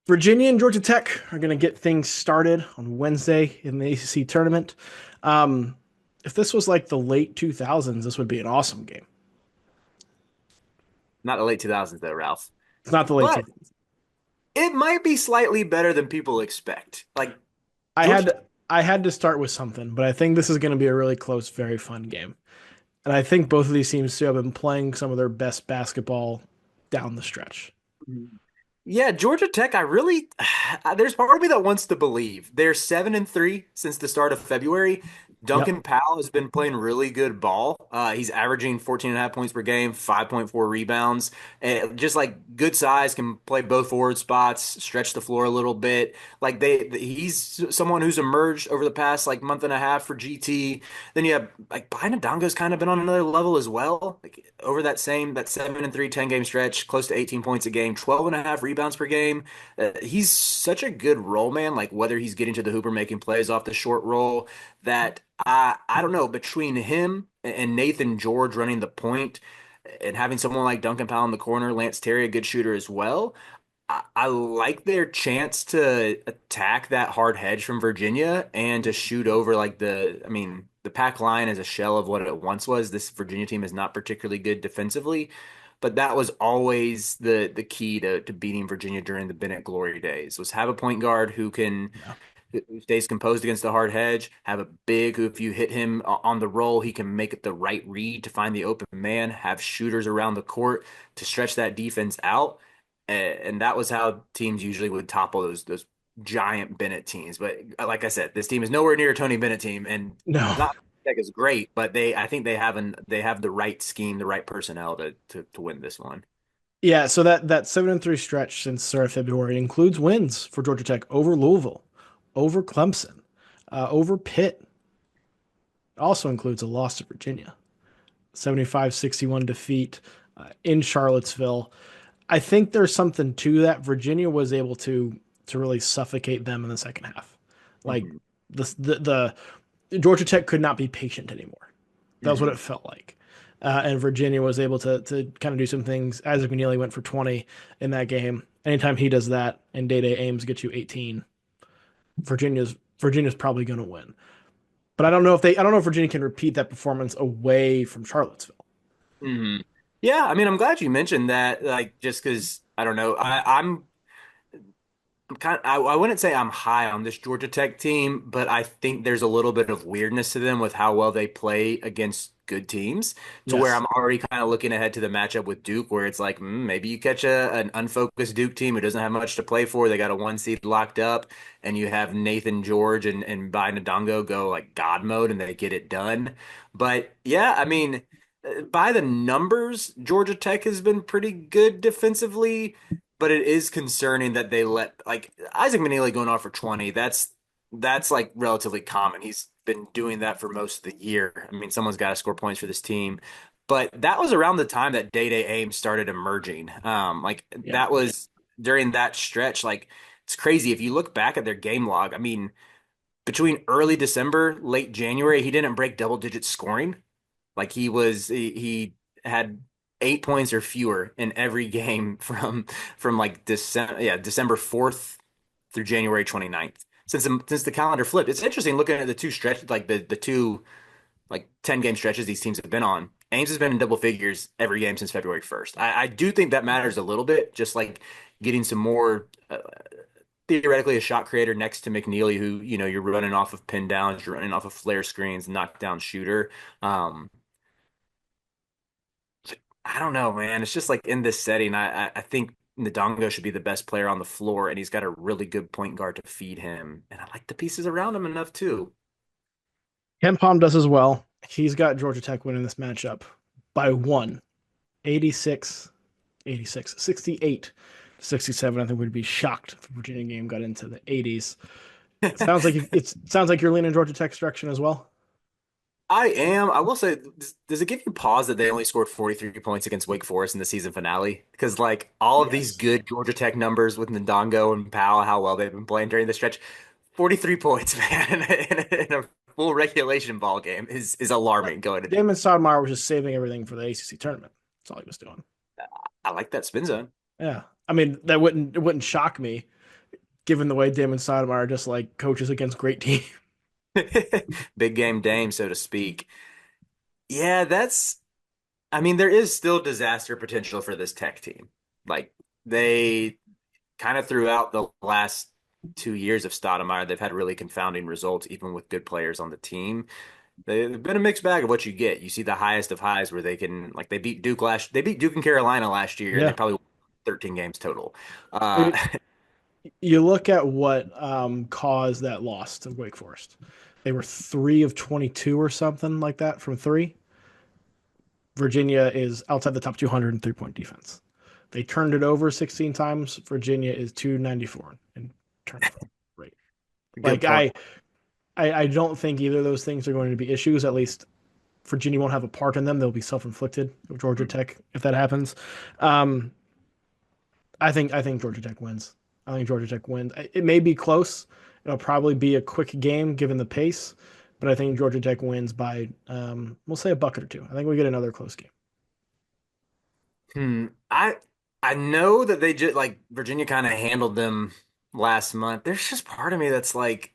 Virginia and Georgia Tech are going to get things started on Wednesday in the ACC tournament. Um, if this was like the late 2000s, this would be an awesome game. Not the late 2000s though, Ralph. It's not the late But 2000s. it might be slightly better than people expect. Like I Georgia, had I had to start with something, but I think this is going to be a really close, very fun game. And I think both of these teams too have been playing some of their best basketball down the stretch. yeah, Georgia Tech, I really there's part of me that wants to believe. They're 7-3 since the start of February. Yep. Duncan Powell has been playing really good ball. He's averaging 14 and a half points per game, 5.4 rebounds. Just like good size, can play both forward spots, stretch the floor a little bit. Like he's someone who's emerged over the past like month and a half for GT. Then you have like Dongo's kind of been on another level as well. Like over that 7-3 10 game stretch, close to 18 points a game, 12 and a half rebounds per game. He's such a good role man, like whether he's getting to the hoop or making plays off the short roll, that I don't know, between him and Nathan George running the point and having someone like Duncan Powell in the corner, Lance Terry, a good shooter as well. I like their chance to attack that hard hedge from Virginia and to shoot over the pack line is a shell of what it once was. This Virginia team is not particularly good defensively, but that was always the key to beating Virginia during the Bennett glory days was have a point guard Yeah. who stays composed against the hard hedge, have a big who, if you hit him on the roll, he can make it the right read to find the open man, have shooters around the court to stretch that defense out. And that was how teams usually would topple those giant Bennett teams. But like I said, this team is nowhere near a Tony Bennett team, and No. not Tech is great, but I think they have the right scheme, the right personnel to win this one. Yeah, so that 7-3 stretch since start of February includes wins for Georgia Tech over Louisville, over Clemson, over Pitt. It also includes a loss to Virginia. 75-61 defeat in Charlottesville. I think there's something to that. Virginia was able to really suffocate them in the second half. Like Mhm. the Georgia Tech could not be patient anymore. That was what Mhm. it felt like. And Virginia was able to kind of do some things. Isaac McNeely went for 20 in that game. Anytime he does that and Day Ames gets you 18, Virginia's probably going to win. But I don't know if Virginia can repeat that performance away from Charlottesville. Mhm. Yeah, I mean, I'm glad you mentioned that. Like, just because I don't know, I'm kind of, I wouldn't say I'm high on this Georgia Tech team, but I think there's a little bit of weirdness to them with how well they play against good teams, to where Yes. I'm already kind of looking ahead to the matchup with Duke, where it's like, maybe you catch an unfocused Duke team who doesn't have much to play for. They got a one seed locked up, and you have Nathan George and Biden Adongo go like God mode, and they get it done. But yeah, I mean, by the numbers, Georgia Tech has been pretty good defensively, but it is concerning that they let like Isaac Manili going off for 20. That's like relatively common. He's been doing that for most of the year. I mean, someone's got to score points for this team. But that was around the time that Day Ames started emerging. Like Yeah. that was during that stretch. Like it's crazy if you look back at their game log. I mean, between early December, late January, he didn't break double digit scoring. Like he had 8 points or fewer in every game from like December 4th through January 29th. Since the calendar flipped. It's interesting looking at the two stretch like the two like 10 game stretches these teams have been on. Ames has been in double figures every game since February 1st. I do think that matters a little bit, just like getting some more theoretically a shot creator next to McNeely, who you're running off of pin downs, you're running off of flare screens, knockdown shooter. Um, I don't know, man. It's just like in this setting, I think Ndongo should be the best player on the floor, and he's got a really good point guard to feed him. And I like the pieces around him enough too. Ken Palm does as well. He's got Georgia Tech winning this matchup by one, 86, 86, 68, 67. I think we'd be shocked if the Virginia game got into the 80s. It sounds like you're leaning Georgia Tech's direction as well. I am. I will say, does it give you pause that they only scored 43 points against Wake Forest in the season finale? Because like all of these Yes. good Georgia Tech numbers with Ndongo and Powell, how well they've been playing during the stretch, 43 points, man, in a full regulation ball game is But alarming going to the. Damon Stoudemire was just saving everything for the ACC tournament. That's all he was doing. I like that spin zone. Yeah. I mean, it wouldn't shock me given the way Damon Stoudemire just like coaches against great teams. Big game Dame, so to speak. Yeah, I mean, there is still disaster potential for this Tech team. Like they kind of throughout the last 2 years of Stoudemire, they've had really confounding results, even with good players on the team. They've been a mixed bag of what you get. You see the highest of highs where they can like they beat Duke and Carolina last year, and they Yeah. probably won 13 games total. I Uh, mean, you look at what caused that loss to Wake Forest. They were 3 of 22 or something like that from three. Virginia is outside the top 200 in 3 point defense. They turned it over 16 times. Virginia is 294 in turnover rate. good Like point. I don't think either of those things are going to be issues. At least Virginia won't have a part in them. They'll be self-inflicted with Georgia Tech if that happens. Um, I think Georgia Tech wins. I think Georgia Tech wins. It may be close. It'll probably be a quick game given the pace, but I think Georgia Tech wins by we'll say a bucket or two. I think we get another close game. Hmm. I know that they just like Virginia kind of handled them last month. There's just part of me that's like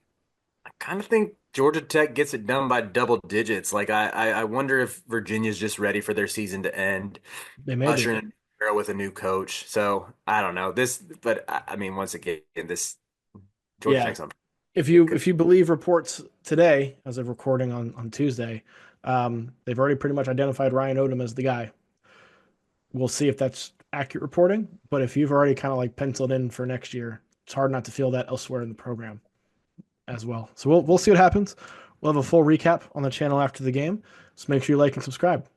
I kind of think Georgia Tech gets it done by double digits. Like I wonder if Virginia's just ready for their season to end, They may be. ushering in an era with a new coach. So I don't know this, but I mean, once again, this Georgia Yeah. Tech's on. If It you could. if you believe reports today, as of recording on Tuesday, they've already pretty much identified Ryan Odom as the guy. We'll see if that's accurate reporting, but if you've already kind of like penciled in for next year, it's hard not to feel that elsewhere in the program as well. So we'll see what happens. We'll have a full recap on the channel after the game. So make sure you like and subscribe.